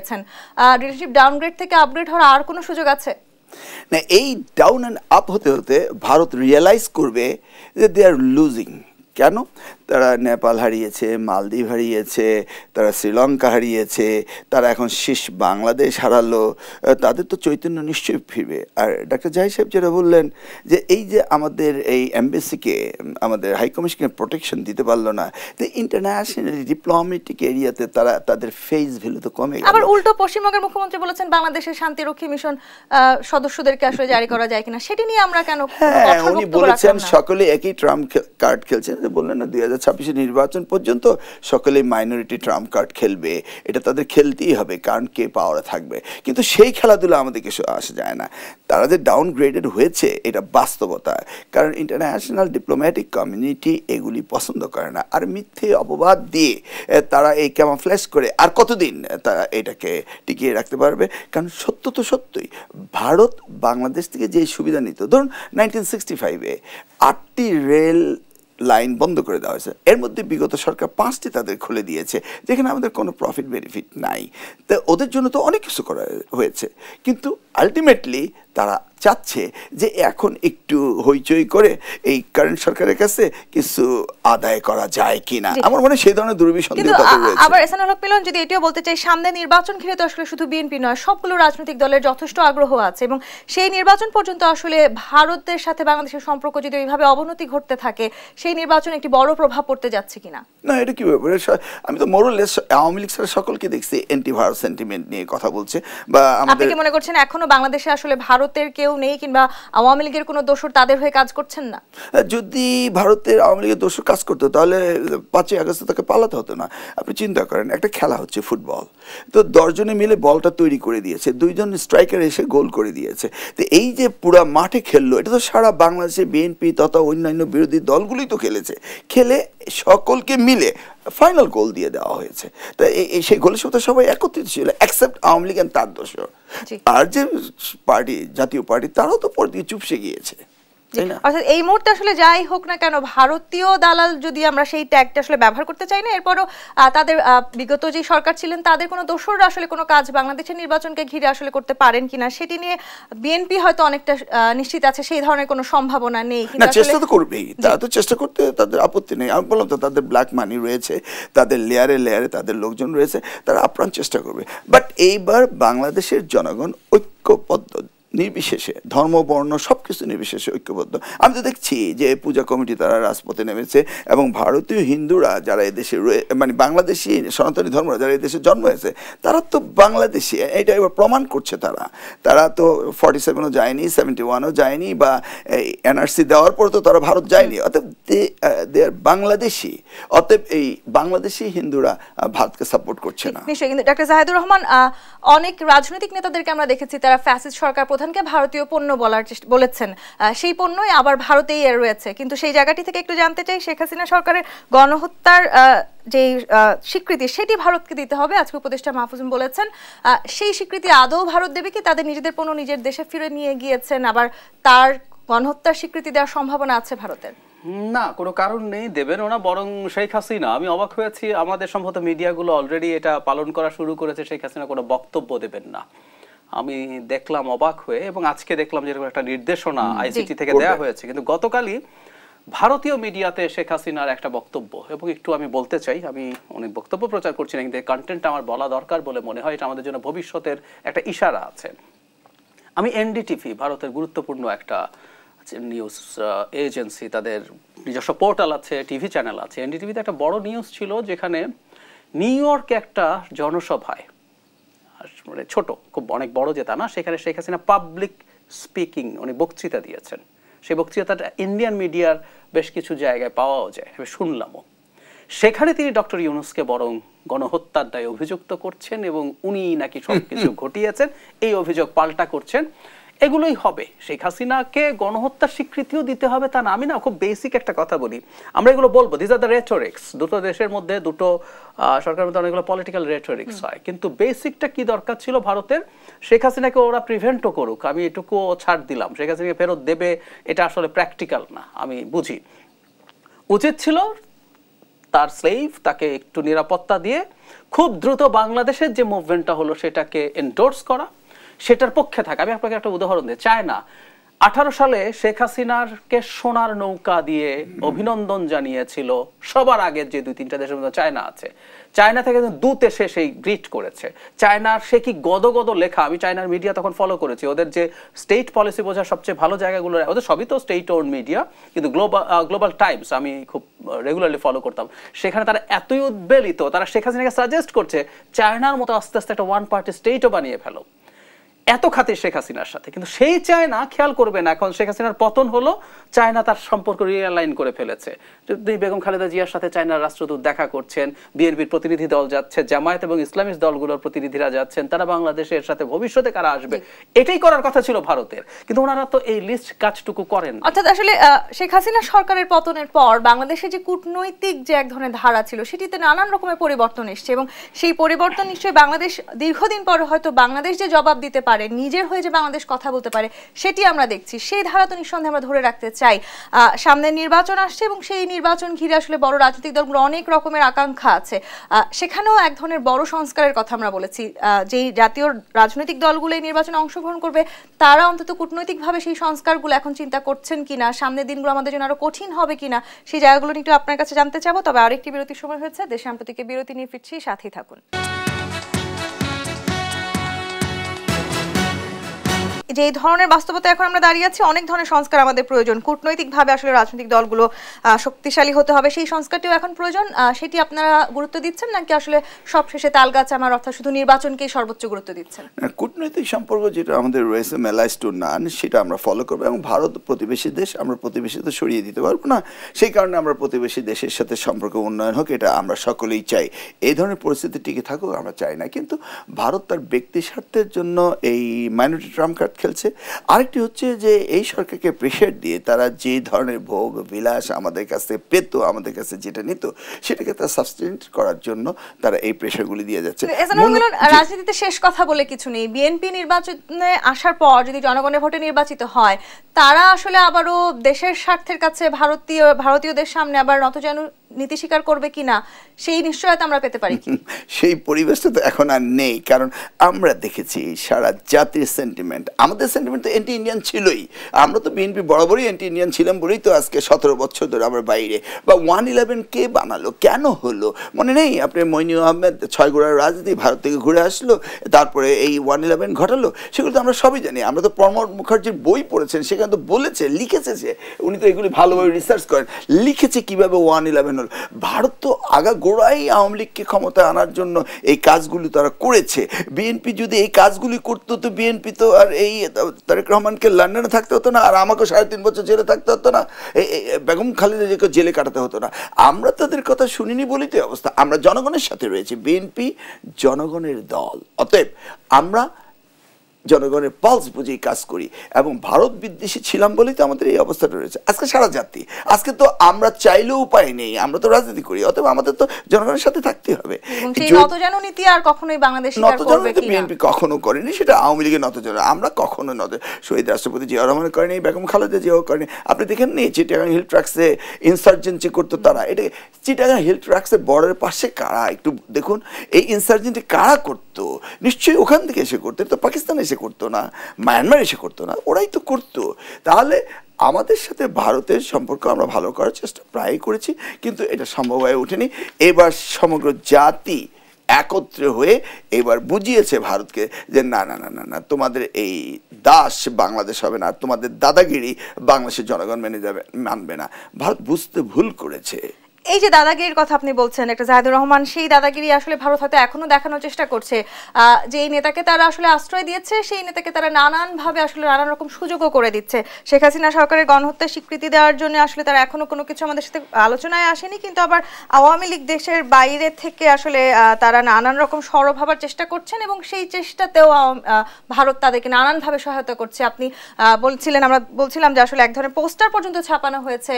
রিলেশনশিপ ডাউনগ্রেড থেকে আপগ্রেড হওয়ার আর কোনো সুযোগ আছে না? এই ডাউন অ্যান্ড আপ হতে হতে ভারত রিয়েলাইজ করবে যে দে আর লুজিং। কেন? তারা নেপাল হারিয়েছে, মালদ্বীপ হারিয়েছে, তারা শ্রীলঙ্কা হারিয়েছে, তারা এখন শেষ বাংলাদেশ হারালো। তাদের তো চৈতন্য নিশ্চয়ই ফিরবে। আর ডাক্তার জাহিদ সাহেব যেটা বললেন যে এই যে আমাদের এই এমবেসিকে, আমাদের হাইকমিশনকে প্রোটেকশন দিতে পারলো না, তো ইন্টারন্যাশনাল ডিপ্লোমেটিক এরিয়াতে তারা তাদের ফেস ভ্যালু তো কমে গেল। আবার উল্টো পশ্চিমবঙ্গের মুখ্যমন্ত্রী বলেছেন বাংলাদেশের শান্তিরক্ষী মিশন সদস্যদেরকে আসলে জারি করা যায় কিনা, সেটি নিয়ে আমরা কেন কথা উনি বলেছেন সকলে একই ট্রাম্প কার্ড খেলছেন। বললেন না 2026 নির্বাচন পর্যন্ত সকলে মাইনরিটি ট্রাম্প কার্ড খেলবে, এটা তাদের খেলতেই হবে, কারণ কে পাওয়ারে থাকবে। কিন্তু সেই খেলাধুলা আমাদেরকে আসা যায় না। তারা যে ডাউনগ্রেডেড হয়েছে এটা বাস্তবতা, কারণ ইন্টারন্যাশনাল ডিপ্লোম্যাটিক কমিউনিটি এগুলি পছন্দ করে না। আর মিথ্যে অপবাদ দিয়ে তারা এই ক্যামোফ্লেজ করে আর কতদিন তারা এটাকে টিকিয়ে রাখতে পারবে? কারণ সত্য তো সত্যই, ভারত বাংলাদেশ থেকে যে সুবিধা নিত, ধরুন 1965-এ 8টি রেল লাইন বন্ধ করে দেওয়া হয়েছে। এর মধ্যে বিগত সরকার 5টি তাদের খুলে দিয়েছে, যেখানে আমাদের কোনো প্রফিট বেনিফিট নাই। তো ওদের জন্য তো অনেক কিছু করা হয়েছে, কিন্তু আলটিমেটলি তারা চাচ্ছে যে এখন একটু হইচই করে এই কারেন্ট সরকারের কাছে কিছু আদায় করা যায় কিনা। আমার মনে হয় সেই ধরনের দুর্বিসন্দেহ তাদের রয়েছে। আবার এহসানুল হক মিলন, যদি এটিও বলতে চাই, সামনে নির্বাচন ঘিরে তো আসলে শুধু বিএনপি নয়, সবগুলো রাজনৈতিক দলের যথেষ্ট আগ্রহ আছে, এবং সেই নির্বাচন পর্যন্ত আসলে ভারতের সাথে বাংলাদেশের সম্পর্ক যদি ওইভাবে অবনতি ঘটতে থাকে, সেই নির্বাচনে একটি বড় প্রভাব পড়তে যাচ্ছে কিনা। না, এটা কি ব্যাপার? আমি তো মোরলেস আওয়ামী লীগ ছাড়া সকলকে দেখছি অ্যান্টি ভারত সেন্টিমেন্ট নিয়ে কথা বলছে। বা আপনি কি মনে করছেন এখনো বাংলাদেশে আসলে ভারতের কেউ নেই, কিংবা আওয়ামী লীগের কোনো দোসর তাদের হয়ে কাজ করছেন না? যদি ভারতের আওয়ামী লীগের দোসর কাজ করতো তাহলে 5ই আগস্টে তাকে পালাতে হতো না। আপনি চিন্তা করেন, একটা খেলা হচ্ছে ফুটবল, তো 10 জনে মিলে বলটা তৈরি করে দিয়েছে, 2 জন স্ট্রাইকার এসে গোল করে দিয়েছে। তো এই যে পুরা মাঠে খেললো, এটা তো সারা বাংলাদেশে বিএনপি তথা অন্যান্য বিরোধী দলগুলোই তো খেলেছে, খেলে সকলকে মিলে ফাইনাল গোল দিয়ে দেওয়া হয়েছে। তো সেই গোলের সাথে সবাই একত্রিত ছিল, এক্সেপ্ট আওয়ামী লীগ তার দোষর। আর যে পার্টি, জাতীয় পার্টি, তারাও তো পর দিয়ে চুপসে গিয়েছে। অর্থাৎ এই মুহূর্তে আসলে যাই হোক না কেন, ভারতীয় দালাল যদি আমরা সেই ট্যাগটা আসলে ব্যবহার করতে চাই না, এরপরও তাদের বিগত যে সরকার ছিলেন তাদের কোনো দোসররা আসলে কোনো কাজ বাংলাদেশের নির্বাচনকে ঘিরে আসলে করতে পারেন কিনা, সেটি নিয়ে বিএনপি হয়তো অনেকটা নিশ্চিত আছে সেই ধরনের কোনো সম্ভাবনা নেই। না, চেষ্টা তো করবেই, তারা তো চেষ্টা করতে তাদের আপত্তি নেই। আমি বললাম তো, তাদের ব্ল্যাক মানি রয়েছে, তাদের লেয়ারে লেয়ারে তাদের লোকজন রয়েছে, তারা আপ্রাণ চেষ্টা করবে। বাট এইবার বাংলাদেশের জনগণ ঐক্যবদ্ধ, নির্বিশেষে ধর্ম বর্ণ সবকিছু নির্বিশেষে ঐক্যবদ্ধ। আমি তো দেখছি যে পূজা কমিটি তারা রাজপথে নেমেছে, এবং ভারতীয় হিন্দুরা যারা এদেশে মানে বাংলাদেশি সনাতনী ধর্ম যারা এদেশে জন্ম হয়েছে, তারা তো বাংলাদেশি, এটা এবার প্রমাণ করছে। তারা তো 47ও যায়নি, 71ও যায়নি, বা এনআরসি দেওয়ার পর তো তারা ভারত যায়নি। অতএব দে আর বাংলাদেশি, অতএব এই বাংলাদেশি হিন্দুরা ভারতকে সাপোর্ট করছে না। নিশ্চয়ই। কিন্তু ডক্টর জাহিদুর রহমান, অনেক রাজনৈতিক নেতাদেরকে আমরা দেখেছি তারা ফ্যাসিস্ট সরকার প্রধানকে ভারতীয় পণ্য বলেছেন, সেই পণ্যই আবার ভারতেই রয়েছে। কিন্তু সেই জায়গাটি থেকে একটু জানতে চাই, শেখ হাসিনা সরকারের গণহত্যার যে স্বীকৃতি, সেটি ভারতকে দিতে হবে, আজকে উপদেষ্টা মাহফুজুম বলেছেন। সেই স্বীকৃতি আদৌ ভারত দেবে কি? তাদের নিজেদের পণ্য নিজের দেশে ফিরে নিয়ে গিয়েছেন, আবার তার গণহত্যার স্বীকৃতি দেওয়ার সম্ভাবনা আছে ভারতের? না, কোনো কারণ নেই, দেবেন ওনা। বরং শেখ হাসিনা, আমি অবাক হয়েছি, আমাদের সম্ভবত মিডিয়াগুলো অলরেডি এটা পালন করা শুরু করেছে, শেখ হাসিনা কোনো বক্তব্য দেবেন না। আমি দেখলাম অবাক হয়ে, এবং আজকে দেখলাম যেরকম একটা নির্দেশনা আইসিটি থেকে দেওয়া হয়েছে। কিন্তু গতকালই ভারতীয় মিডিয়াতে শেখ হাসিনার একটা বক্তব্য, এবং একটু আমি বলতে চাই, আমি অনেক বক্তব্য প্রচার করছি না, কিন্তু কন্টেন্ট আমার বলা দরকার বলে মনে হয়, এটা আমাদের জন্য ভবিষ্যতের একটা ইশারা আছে। আমি এনডিটিভি, ভারতের গুরুত্বপূর্ণ একটা নিউজ এজেন্সি, তাদের নিজস্ব পোর্টাল আছে, টিভি চ্যানেল আছে। এনডিটিভিতে একটা বড় নিউজ ছিল, যেখানে নিউ ইয়র্কে একটা জনসভায়, মানে ছোট, খুব অনেক বড় যে তা না, সেখানে শেখ হাসিনা পাবলিক স্পিকিং, উনি বক্তৃতা দিয়েছেন। সেই বক্তৃতাটা ইন্ডিয়ান মিডিয়ার বেশ কিছু জায়গায় পাওয়াও যায়, শুনলামও। সেখানে তিনি ডক্টর ইউনূসকে বরং গণহত্যার দায়ে অভিযুক্ত করছেন, এবং উনি নাকি সবকিছু ঘটিয়েছেন, এই অভিযোগ পাল্টা করছেন। এগুলোই হবে। শেখ হাসিনাকে গণহত্যার স্বীকৃতিও দিতে হবে তা না। আমি না, খুব বেসিক একটা কথা বলি, আমরা এগুলো বলবো, দিস আর দ্য রেটোরিক্স। দুটো দেশের মধ্যে, দুটো সরকারের মধ্যে অনেকগুলো পলিটিক্যাল রেটোরিক্স হয়, কিন্তু বেসিকটা কি দরকার ছিল ভারতের? শেখ হাসিনাকে ওরা প্রিভেন্টও করুক, আমি এটুকুও ছাড় দিলাম, শেখ হাসিনাকে ফেরত দেবে এটা আসলে প্র্যাকটিক্যাল না, আমি বুঝি। উচিত ছিল তার স্লেভ, তাকে একটু নিরাপত্তা দিয়ে খুব দ্রুত বাংলাদেশের যে মুভমেন্টটা হলো সেটাকে এন্ডোর্স করা, সেটার পক্ষে থাকে। আমি আপনাকে একটা উদাহরণ দিই। চায়না 18 সালে শেখ হাসিনারকে সোনার নৌকা দিয়ে অভিনন্দন জানিয়েছিল সবার আগে, যে 2-3টা দেশের মধ্যে চায়না আছে। চায়না থেকে দূত এসে সেই গ্রিট করেছে। চায়নার সে কি গদগদ লেখা, আমি চায়নার মিডিয়া তখন ফলো করেছি, ওদের যে স্টেট পলিসি বোঝার সবচেয়ে ভালো জায়গাগুলো, ওদের সবই তো স্টেট ওন মিডিয়া, কিন্তু গ্লোবাল টাইমস আমি খুব রেগুলারলি ফলো করতাম। সেখানে তারা এতই উদ্বেলিত, তারা শেখ হাসিনাকে সাজেস্ট করছে চায়নার মতো আস্তে আস্তে একটা ওয়ান পার্টি স্টেটও বানিয়ে ফেলো, এত খাতির শেখ হাসিনার সাথে। কিন্তু সেই চায়না খেয়াল করবে না, এখন শেখ হাসিনার পতন হলো, চায়না তার সম্পর্ক রিয়ালাইন করে ফেলেছে। যদি বেগম খালেদা জিয়ার সাথে চায়নার রাষ্ট্রদূত দেখা করছেন, বিএনপির প্রতিনিধি দল যাচ্ছে, জামায়াত এবং ইসলামিস্ট দলগুলোর প্রতিনিধিরা যাচ্ছেন, তারা বাংলাদেশের সাথে ভবিষ্যতে কারা আসবে এটাই করার কথা ছিল ভারতের, কিন্তু ওনারা তো এই লিস্ট কাজটুকু করেন। অর্থাৎ আসলে শেখ হাসিনা সরকারের পতনের পর বাংলাদেশে যে কূটনৈতিক যে এক ধরনের ধারা ছিল, সেটিতে নানান রকমের পরিবর্তন এসছে, এবং সেই পরিবর্তন নিশ্চয়ই বাংলাদেশ দীর্ঘদিন পর হয়তো বাংলাদেশ যে জবাব দিতে পারে, নিজের হয়ে যে বাংলাদেশ কথা বলতে পারে, সেটি আমরা দেখছি। সেই ধারা তো নিঃসন্দেহে আমরা ধরে রাখতে চাই। সামনে নির্বাচন আসছে এবং সেই নির্বাচন ঘিরে আসলে বড় রাজনৈতিক দলগুলো অনেক রকমের আকাঙ্ক্ষা আছে। সেখানেও এক ধরনের বড় সংস্কারের কথা আমরা বলেছি। যেই জাতীয় রাজনৈতিক দলগুলো এই নির্বাচনে অংশগ্রহণ করবে, তারা অন্তত কূটনৈতিকভাবে সেই সংস্কারগুলো এখন চিন্তা করছেন কিনা, সামনের দিনগুলো আমাদের জন্য আরো কঠিন হবে কিনা, সেই জায়গাগুলো নিয়ে একটু আপনার কাছে জানতে চাবো। তবে আরেকটি বিরতির সময় হয়েছে, দেশে সাম্প্রতিক বিরতি নিয়ে ফিরছি, সাথেই থাকুন। যে ধরনের বাস্তবতা এখন আমরা দাঁড়িয়ে আছি, অনেক ধরনের সংস্কার আমাদের প্রয়োজন। কূটনৈতিকভাবে আসলে রাজনৈতিক দলগুলো শক্তিশালী হতে হবে, সেই সংস্কারটিও এখন প্রয়োজন। সেটি আপনারা গুরুত্ব দিচ্ছেন নাকি আসলে সবশেষে তালগাছ আমার অর্থাৎ শুধু নির্বাচনকেই সর্বোচ্চ গুরুত্ব দিচ্ছেন? কূটনৈতিক সম্পর্ক যেটা আমাদের রয়েছে মেলাইজ টু নান, সেটা আমরা ফলো করবো। এবং ভারত প্রতিবেশী দেশ, আমরা প্রতিবেশীদের সরিয়ে দিতে পারবো না। সেই কারণে আমরা প্রতিবেশী দেশের সাথে সম্পর্ক উন্নয়ন হোক, এটা আমরা সকলেই চাই। এই ধরনের পরিস্থিতি টিকে থাকুক আমরা চাই না। কিন্তু ভারত তার ব্যক্তি স্বার্থের জন্য এই মাইনরিটি ট্রাম্প কার্ড খেলছে। আরেকটি হচ্ছে যে এই সরকারকে প্রেশার দিয়ে তারা যে ধরনের ভোগ বিলাস আমাদের কাছে পেত, আমাদের কাছে যেটা নিত, সেটাকে তারা সাবস্টেন্ট করার জন্য তারা এই প্রেশারগুলি দিয়ে যাচ্ছে। রাজনীতিতে শেষ কথা বলে কিছু নেই। বিএনপি নির্বাচনে আসার পর যদি জনগণের ভোটে নির্বাচিত হয়, তারা আসলে আবারও দেশের স্বার্থের কাছে ভারতীয়দের সামনে আবার নতজানু নীতি স্বীকার করবে কিনা, সেই নিশ্চয়তা আমরা পেতে পারি কি? সেই পরিবেশটা তো এখন আর নেই। কারণ আমরা দেখেছি সারা জাতির সেন্টিমেন্ট, আমাদের সেন্টিমেন্ট তো অ্যান্টি ইন্ডিয়ান ছিলই। আমরা তো বিএনপি বরাবরই অ্যান্টি ইন্ডিয়ান ছিলাম বলেই তো আজকে 17 বছর ধরে আমরা বাইরে। বা 1/11 কে বানালো, কেন হলো মনে নেই? আপনি মইনু আহমেদ 6 গোড়ার রাজনীতি, ভারত থেকে ঘুরে আসলো, তারপরে এই 1/11 ঘটালো, সেগুলো তো আমরা সবই জানি। আমরা তো প্রমোদ মুখার্জির বই পড়েছেন, সেখানে তো বলেছে, লিখেছে যে উনি তো এগুলি ভালোভাবে রিসার্চ করেন, লিখেছে কিভাবে 1/11 হলো। ভারত তো আগাগোড়াই আওয়ামী লীগকে ক্ষমতায় আনার জন্য এই কাজগুলি তারা করেছে। বিএনপি যদি এই কাজগুলি করতো তো বিএনপি তো আর এই তারেক রহমানকে লন্ডনে থাকতে হতো না, আর আমাকে 3.5 বছর জেলে থাকতে হতো না, বেগম খালেদাকে জেলে কাটাতে হতো না। আমরা তাদের কথা শুনিনি বলেই তো অবস্থা। আমরা জনগণের সাথে রয়েছি, বিএনপি জনগণের দল, অতএব আমরা জনগণের পালস বুঝেই কাজ করি। এবং ভারত বিদ্বেষী ছিলাম বলেই তো আমাদের এই অবস্থাটা রয়েছে আজকে সারা জাতি। আজকে তো আমরা চাইলেও উপায় নেই, আমরা তো রাজনীতি করি, অতএব আমাদের তো জনগণের সাথে থাকতে হবে। বিএনপি কখনো করেনি, সেটা আওয়ামী লীগের নতজানু, আমরা কখনো শহীদ রাষ্ট্রপতি জিয়া রহমান করেনি, বেগম খালেদা জিয়াও করেনি। আপনি দেখেন নি চিটাগাং হিল ট্রাক্সে ইনসার্জেন্সি করতো তারা। এটা চিটাগাং হিল ট্রাক্সের বর্ডারের পাশে কারা, একটু দেখুন এই ইনসার্জেন্সি কারা করতো? নিশ্চয়ই ওখান থেকে এসে করতো, তো পাকিস্তান এসে করতো না, মায়ানমার এসে করতো না, ওরাই তো করতো। তাহলে আমাদের সাথে ভারতের সম্পর্ক আমরা ভালো করার চেষ্টা প্রায় করেছি, কিন্তু এটা সম্ভব হয়ে ওঠেনি। এবার সমগ্র জাতি একত্রে হয়ে এবার বুঝিয়েছে ভারতকে যে না না না না না, তোমাদের এই দাস বাংলাদেশ হবে না, আর তোমাদের দাদাগিরি বাংলাদেশের জনগণ মানবে না। ভারত বুঝতে ভুল করেছে। এই যে দাদাগিরির কথা আপনি বলছেন, একটা জাহিদুর রহমান, সেই দাদাগিরি আসলে ভারত হয়তো এখনো দেখানোর চেষ্টা করছে। যে এই নেতাকে তারা আসলে আশ্রয় দিয়েছে, সেই নেতাকে তারা নানানভাবে আসলে নানান রকম সুযোগও করে দিচ্ছে। শেখ হাসিনা সরকারের গণহত্যার স্বীকৃতি দেওয়ার জন্য আসলে তারা এখনো কোনো কিছু আমাদের সাথে আলোচনায় আসেনি, কিন্তু আবার আওয়ামী লীগ দেশের বাইরে থেকে আসলে তারা নানান রকম সরব হবার চেষ্টা করছেন, এবং সেই চেষ্টাতেও ভারত তাদেরকে নানানভাবে সহায়তা করছে। আপনি আমরা বলছিলাম যে আসলে এক ধরনের পোস্টার পর্যন্ত ছাপানো হয়েছে।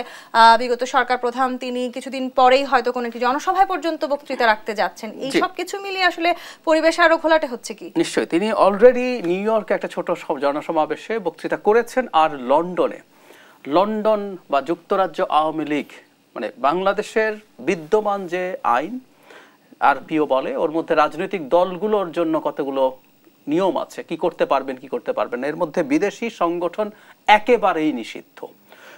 বিগত সরকার প্রধান তিনি কিছুদিন পরেই হয়তো কোনো একটি জনসভায় পর্যন্ত বক্তৃতা রাখতে যাচ্ছেন। এই সব কিছু মিলিয়ে আসলে পরিবেশ আরো ঘোলাটে হচ্ছে কি? নিশ্চয়ই, তিনি অলরেডি নিউ ইয়র্কে একটা ছোট জনসমাবেশে বক্তৃতা করেছেন, আর লন্ডন বা যুক্তরাজ্য আওয়ামী লীগ, মানে বাংলাদেশের বিদ্যমান যে আইন আরপিও বলে, ওর মধ্যে রাজনৈতিক দলগুলোর জন্য কতগুলো নিয়ম আছে, কি করতে পারবেন কি করতে পারবেন না, এর মধ্যে বিদেশি সংগঠন একেবারেই নিষিদ্ধ।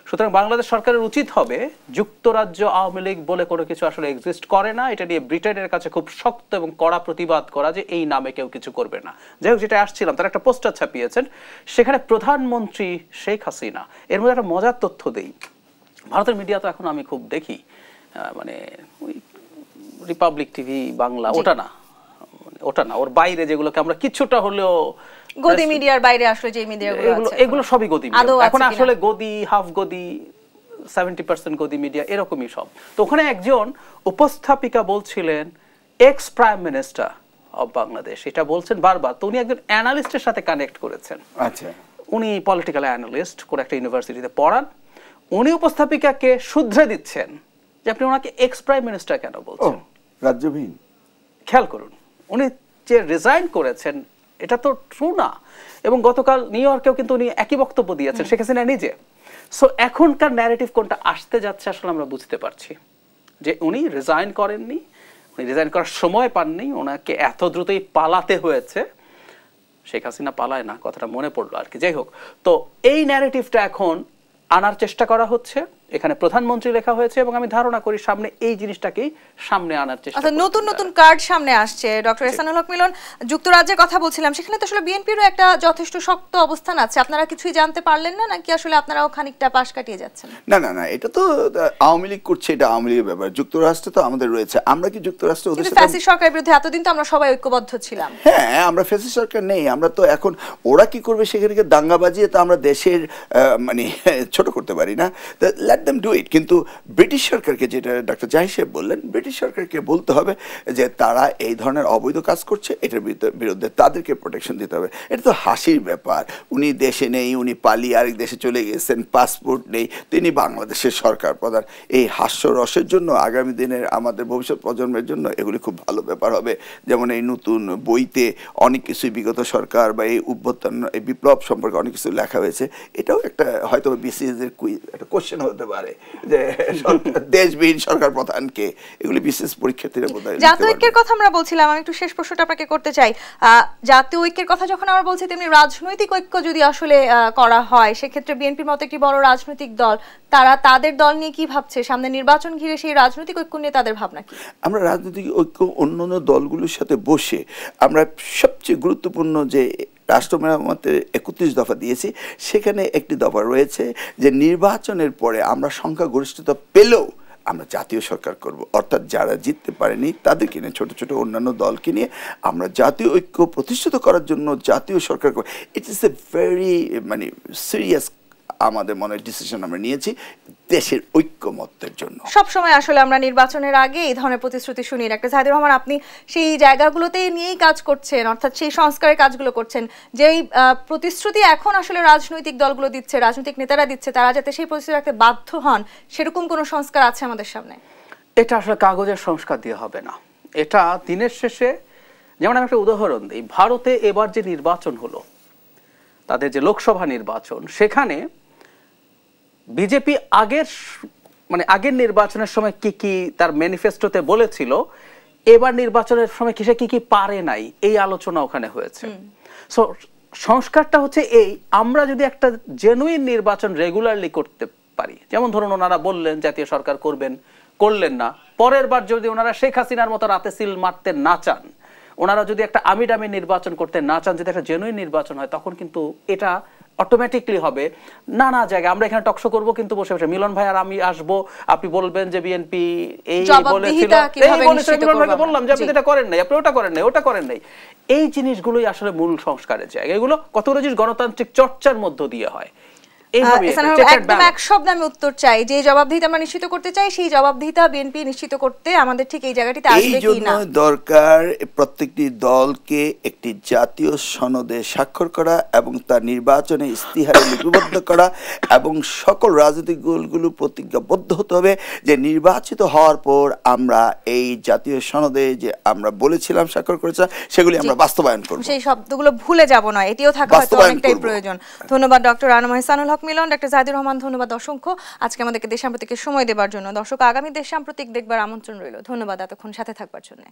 সুতরাং বাংলাদেশ সরকারের উচিত হবে যুক্তরাজ্য আওয়ামী লীগ বলে কোনো কিছু আসলে এক্সিস্ট করে না, এটা নিয়ে ব্রিটেনের কাছে খুব শক্ত এবং কড়া প্রতিবাদ করা যে এই নামে কেউ কিছু করবে না। যাই হোক, যেটা আসছিলাম, তারা একটা পোস্টার ছাপিয়েছেন, সেখানে প্রধানমন্ত্রী শেখ হাসিনা, এর মধ্যে একটা মজার তথ্য দেই। ভারতের মিডিয়া তো এখন আমি খুব দেখি, মানে ওই রিপাবলিক টিভি বাংলা, ওটা না, ওর বাইরে যেগুলোকে আমরা কিছুটা হলেও গদি মিডিয়ার বাইরে আসলে যে মিডিয়াগুলো আছে, এগুলো সবই গদি মিডিয়া। এখন আসলে গদি, হাফ গদি, 70% গদি মিডিয়া, এরকমই সব। তো ওখানে একজন উপস্থাপিকা বলছিলেন x prime minister of Bangladesh, এটা বলছেন বারবার। তো উনি একজন অ্যানালিস্টের সাথে কানেক্ট করেছেন। আচ্ছা, উনি পলিটিক্যাল অ্যানালিস্ট, করে একটা ইউনিভার্সিটিতে পড়ান। উনি উপস্থাপিকাকে শুধরে দিচ্ছেন যে আপনি ওনাকে এক্স প্রাইম মিনিস্টার কেন বলছেন, রাজ্যবিহীন। খেয়াল করুন, উনি যে রিজাইন করেছেন এটা তো ট্রু না। এবং গতকাল নিউ ইয়র্কেও কিন্তু উনি একই বক্তব্য দিয়েছেন, শেখ হাসিনা নিজে। সো এখনকার ন্যারেটিভ কোনটা আসতে যাচ্ছে আসলে আমরা বুঝতে পারছি, যে উনি রিজাইন করেননি, উনি রিজাইন করার সময় পাননি, ওনাকে এত দ্রুতই পালাতে হয়েছে। শেখ হাসিনা পালায় না, কথাটা মনে পড়লো আর কি। যাই হোক, তো এই ন্যারেটিভটা এখন আনার চেষ্টা করা হচ্ছে, এখানে প্রধানমন্ত্রী লেখা হয়েছে, এবং আমি ধারণা করি সামনে এই জিনিসটাকেই সামনে আনার চেষ্টা করবে। নতুন নতুন কার্ড সামনে আসছে। ডক্টর এহসানুল হক মিলন, যুক্তরাজ্যের কথা বলছিলাম, সেখানে তো আসলে বিএনপিরও একটা যথেষ্ট শক্ত অবস্থান আছে। আপনারা কিছুই জানতে পারলেন না নাকি আসলে আপনারাও খানিকটা পাশ কাটিয়ে যাচ্ছেন? না না না, এটা তো আওয়ামী লীগ করছে, এটা আওয়ামী লীগের ব্যাপার। যুক্তরাষ্ট্রে তো আমাদের রয়েছে, আমরা কি যুক্তরাষ্ট্রে ওদের সাথে ফ্যাসিস্ট সরকারের বিরুদ্ধে এতদিন তো আমরা সবাই ঐক্যবদ্ধ ছিলাম। হ্যাঁ, আমরা ফ্যাসিস্ট সরকার নেই, আমরা তো এখন ওরা কি করবে সেখানে দাঙ্গা বাজিয়ে তো আমরা দেশের মানে ছোট করতে পারি না, লেট দেম ডু ইট। কিন্তু ব্রিটিশ সরকারকে, যেটা ডক্টর জাহিদ সাহেব বললেন, ব্রিটিশ সরকারকে বলতে হবে যে তারা এই ধরনের অবৈধ কাজ করছে, এটার বিরুদ্ধে তাদেরকে প্রোটেকশন দিতে হবে। এটা তো হাসির ব্যাপার, উনি দেশে নেই, উনি পালিয়ে আরেক দেশে চলে গেছেন, পাসপোর্ট নেই, তিনি বাংলাদেশের সরকার প্রধান। এই হাস্যরসের জন্য আগামী দিনের আমাদের ভবিষ্যৎ প্রজন্মের জন্য এগুলি খুব ভালো ব্যাপার হবে। যেমন এই নতুন বইতে অনেক কিছুই বিগত সরকার বা এই অভ্যুত্থান, এই বিপ্লব সম্পর্কে অনেক কিছু লেখা হয়েছে। এটাও একটা হয়তো বিসিএস এর একটা কোশ্চেন হতে পারে যে দেশবিহীন সরকার প্রধানকে, এগুলি বিশেষ পরীক্ষার্থীরা বোধহয়। জাতীয় ঐক্যের কথা আমরা বলছিলাম, আমি একটু শেষ প্রশ্নটা আপনাকে করতে চাই। জাতীয় ঐক্যের কথা যখন আমরা বলছি, তেমনি রাজনৈতিক ঐক্য যদি আসলে করা হয়, সেক্ষেত্রে বিএনপির মতো একটি বড় রাজনৈতিক দল, তারা তাদের দল নিয়ে কি ভাবছে, সামনে নির্বাচন ঘিরে সেই রাজনৈতিক ঐক্য নিয়ে তাদের ভাবনা কি? আমরা রাজনৈতিক ঐক্য অন্যান্য দলগুলোর সাথে বসে আমরা সবচেয়ে গুরুত্বপূর্ণ যে রাষ্ট্র মেরামতের 31 দফা দিয়েছি, সেখানে একটি দফা রয়েছে যে নির্বাচনের পরে আমরা সংখ্যাগরিষ্ঠতা পেলেও আমরা জাতীয় সরকার করব। অর্থাৎ যারা জিততে পারেনি তাদেরকে নিয়ে, ছোট ছোট অন্যান্য দলকে নিয়ে আমরা জাতীয় ঐক্য প্রতিষ্ঠিত করার জন্য জাতীয় সরকার করব। ইট ইজ এ ভেরি মানে সিরিয়াস আমাদের মনে ডিসিশন আমরা নিয়েছি দেশের ঐক্যমত্যের জন্য। সব সময় আসলে আমরা নির্বাচনের আগে এই ধরনের প্রতিশ্রুতি শুনি। ডাক্তার জাহিদুর রহমান, আপনি সেই জায়গাগুলোতে নিয়েই কাজ করছেন, অর্থাৎ সেই সংস্কারের কাজগুলো করছেন, যেই প্রতিশ্রুতি এখন আসলে রাজনৈতিক দলগুলো দিচ্ছে, রাজনৈতিক নেতারা দিচ্ছে, তারা যাতে সেই প্রতিশ্রুতি রাখতে বাধ্য হন, সেরকম কোনো সংস্কার আছে আমাদের সামনে? এটা আসলে কাগজের সংস্কার দিয়ে হবে না, এটা দিনের শেষে, যেমন আমি একটা উদাহরণ দিই, ভারতে এবার যে নির্বাচন হলো, তাদের যে লোকসভা নির্বাচন, সেখানে বিজেপি আগের নির্বাচনের সময় কি কি তার ম্যানিফেস্টোতে বলেছিল, এবার নির্বাচনের সময় কিসে কি কি পারে নাই, এই আলোচনা ওখানে হয়েছে। সো সংস্কারটা হচ্ছে এই, আমরা যদি একটা জেনুইন নির্বাচন রেগুলারলি করতে পারি, যেমন ধরুন ওনারা বললেন জাতীয় সরকার করবেন, করলেন না, পরের বার যদি ওনারা শেখ হাসিনার মতো রাতে সিল মারতে না চান, ওনারা যদি একটা আমিডামি নির্বাচন করতে না চান, যদি একটা জেনুইন নির্বাচন হয়, তখন কিন্তু এটা অটোমেটিকলি হবে। নানা জায়গায় আমরা এখানে টকশো করবো, কিন্তু বসে বসে মিলন ভাই আর আমি আসবো, আপনি বলবেন যে বিএনপি এই বলেছিল, মিলন ভাইকে বললাম যে আপনি এটা করেন নাই, আপনি ওটা করেন নাই, ওটা করেন নাই। এই জিনিসগুলোই আসলে মূল সংস্কারের জায়গা। এগুলো কতগুলো জিনিস গণতান্ত্রিক চর্চার মধ্য দিয়ে হয়। একদম এক শব্দে আমি উত্তর চাই, যে জবাবদিহিতা আমরা নিশ্চিত করতে চাই, সেই জবাবদিহিতা বিএনপি নিশ্চিত করতে আমাদের ঠিক এই জায়গাটিতে আসবে কি না। দরকার প্রত্যেকটি দলকে একটি জাতীয় সনদে স্বাক্ষর করা এবং তার নির্বাচনে ইস্তিহারে লিপিবদ্ধ করা, এবং সকল রাজনৈতিক দলগুলো প্রতিজ্ঞাবদ্ধ হতে হবে যে নির্বাচিত হওয়ার পর আমরা এই জাতীয় সনদে যে আমরা বলেছিলাম স্বাক্ষর করেছিলাম, সেগুলি আমরা বাস্তবায়ন করব। সেই শব্দগুলো ভুলে যাব না, এটিও থাকা হয়তো অনেকটাই প্রয়োজন। ধন্যবাদ ডক্টর আনোয়ার এহসানুল হক মিলন, ডক্টর জাহিদুর রহমান, ধন্যবাদ অসংখ্য আজকে আমাদেরকে দেশ সাম্প্রতিকের সময় দেবার জন্য। দর্শক, আগামী দেশ সাম্প্রতিক দেখবার আমন্ত্রণ রইল। ধন্যবাদ এতক্ষণ সাথে থাকবার জন্য।